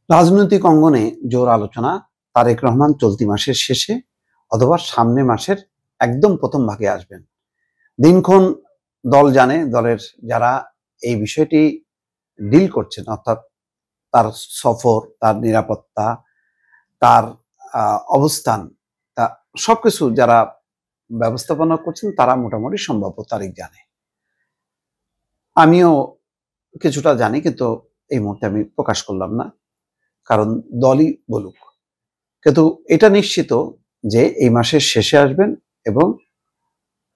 রাজনৈতিক অঙ্গনে জোর আলোচনা তারেক রহমান চলতি মাসের শেষে অথবা সামনে মাসের একদম প্রথম ভাগে আসবেন। দিনক্ষণ দল জানে, দলের যারা এই বিষয়টি ডিল করছেন, অর্থাৎ তার সফর, তার নিরাপত্তা, তার অবস্থান, তা সবকিছু যারা ব্যবস্থাপনা করছেন তারা মোটামুটি সম্ভাব্য তারিখ জানে। আমিও কিছুটা জানি, কিন্তু এই মুহূর্তে আমি প্রকাশ করলাম না, কারণ দলই বলুক। কিন্তু এটা নিশ্চিত যে এই মাসের শেষে আসবেন এবং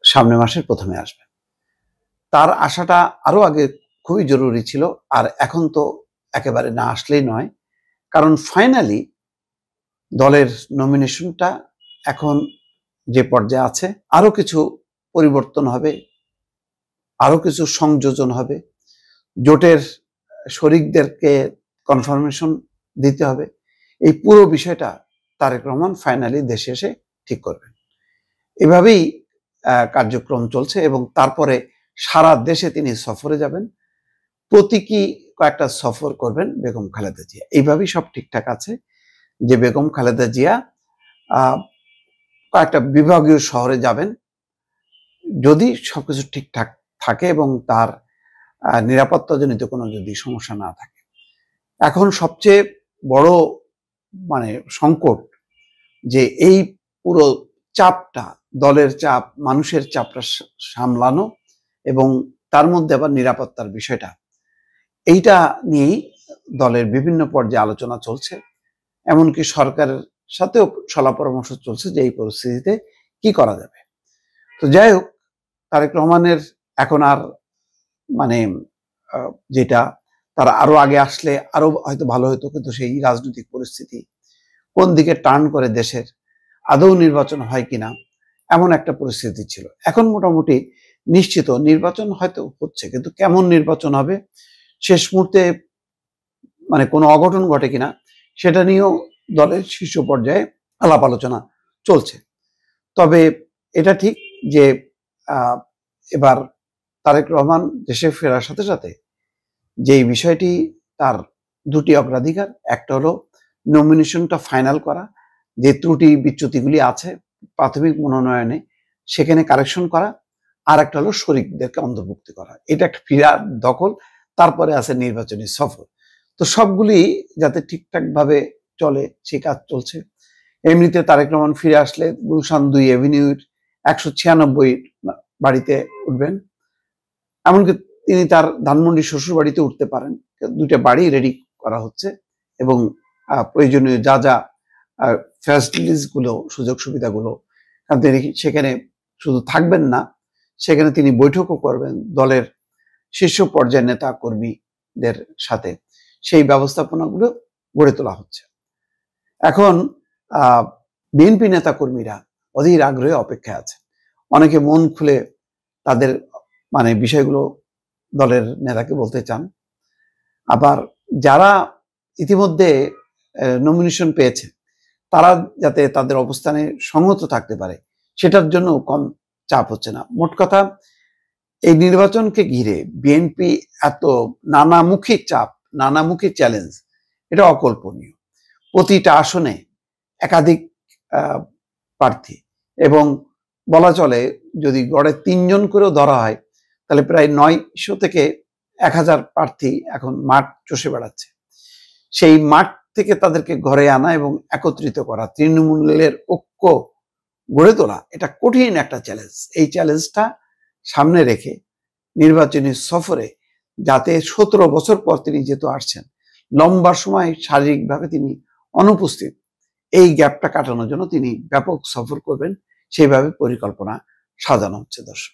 সামনের মাসের প্রথমে আসবেন। তার আশাটা আরো আগে খুবই জরুরি ছিল, আর এখন তো একেবারে না আসলেই নয়, কারণ ফাইনালি দলের নমিনেশনটা এখন যে পর্যায়ে আছে, আরো কিছু পরিবর্তন হবে, আরো কিছু সংযোজন হবে, জোটের শরিকদেরকে কনফার্মেশন দিতে হবে। এই পুরো বিষয়টা তারেক রহমান ফাইনালি দেশে এসে ঠিক করবেন। এভাবেই কার্যক্রম চলছে এবং তারপরে সারা দেশে তিনি সফরে যাবেন, প্রতীকী কয়েকটা সফর করবেন বেগম খালেদা জিয়া। এইভাবেই সব ঠিকঠাক আছে যে বেগম খালেদা জিয়া কয়েকটা বিভাগীয় শহরে যাবেন, যদি সবকিছু ঠিকঠাক থাকে এবং তার নিরাপত্তাজনিত কোনো যদি সমস্যা না থাকে। এখন সবচেয়ে বড় সংকট যে এই পুরো চাপটা, দলের চাপ, মানুষের চাপটা সামলানো এবং তার মধ্যে আবার নিরাপত্তার বিষয়টা, এইটা নিয়েই দলের বিভিন্ন পর্যায়ে আলোচনা চলছে। এমনকি সরকারের সাথেও সলা পরামর্শ চলছে যে এই পরিস্থিতিতে কি করা যাবে। তো যাই হোক, তারেক রহমানের এখন আর যেটা তারা আরো আগে আসলে আরো হয়তো ভালো হতো, কিন্তু সেই রাজনৈতিক পরিস্থিতি কোন দিকে টার্ন করে দেশের, আদৌ নির্বাচন হয় কিনা, এমন একটা পরিস্থিতি ছিল। এখন মোটামুটি নিশ্চিত নির্বাচন হয়তো হচ্ছে, কিন্তু কেমন নির্বাচন হবে, শেষ মুহূর্তে কোনো অঘটন ঘটে কিনা, সেটা নিয়েও দলের শীর্ষ পর্যায়ে আলাপ আলোচনা চলছে। তবে এটা ঠিক যে এবার তারেক রহমান দেশে ফেরার সাথে সাথে যেই বিষয়টি তার দুটি অগ্রাধিকার, একটা হলো নমিনেশনটা ফাইনাল করা, যে ত্রুটি বিচ্যুতিগুলি আছে প্রাথমিক মনোনয়নে সেখানে কারেকশন করা, আর একটা হলো শরিকদেরকে অন্তর্ভুক্তি করা। এটা একটা ফিরার দখল, তারপরে আছে নির্বাচনী সফর। তো সবগুলি যাতে ঠিকঠাক ভাবে চলে সেই কাজ চলছে। এমনিতে তারেক রহমান ফিরে আসলে গুলশান 2 এভিনিউর 196 বাড়িতে উঠবেন, এমনকি তিনি তার ধানমন্ডি শ্বশুর বাড়িতে উঠতে পারেন। দুইটা বাড়ি রেডি করা হচ্ছে এবং প্রয়োজনীয় যা যা ফ্যাসিলিটিস গুলো, সুযোগ সুবিধাগুলো, তিনি সেখানে শুধু থাকবেন না, সেখানে তিনি বৈঠকও করবেন দলের শীর্ষ পর্যায়ের নেতা কর্মীদের সাথে। সেই ব্যবস্থাপনাগুলো গড়ে তোলা হচ্ছে। এখন বিএনপি নেতা কর্মীরা অধীর আগ্রহে অপেক্ষায় আছে। অনেকে মন খুলে তাদের বিষয়গুলো দলের নেতাকে বলতে চান। আবার যারা ইতিমধ্যে নমিনেশন পেয়েছে তারা যাতে তাদের অবস্থানে সংহত থাকতে পারে, সেটার জন্য কম চাপ হচ্ছে না। মোট কথা, এই নির্বাচনকে ঘিরে বিএনপি এত নানামুখী চাপ, নানামুখী চ্যালেঞ্জ, এটা অকল্পনীয়। প্রতিটা আসনে একাধিক প্রার্থী, এবং বলা চলে যদি গড়ে 3 জন করেও ধরা হয় তাহলে প্রায় 900 থেকে 1000 প্রার্থী এখন মাঠ চষে বেড়াচ্ছে। সেই মাঠ থেকে তাদেরকে ঘরে আনা এবং একত্রিত করা, তৃণমূলের ঐক্য গড়ে তোলা, এটা কঠিন একটা চ্যালেঞ্জ। এই চ্যালেঞ্জটা সামনে রেখে নির্বাচনী সফরে যাতে 17 বছর পর তিনি যেহেতু আসছেন, লম্বা সময় শারীরিকভাবে তিনি অনুপস্থিত, এই গ্যাপটা কাটানোর জন্য তিনি ব্যাপক সফর করবেন, সেইভাবে পরিকল্পনা সাজানো হচ্ছে। দর্শক।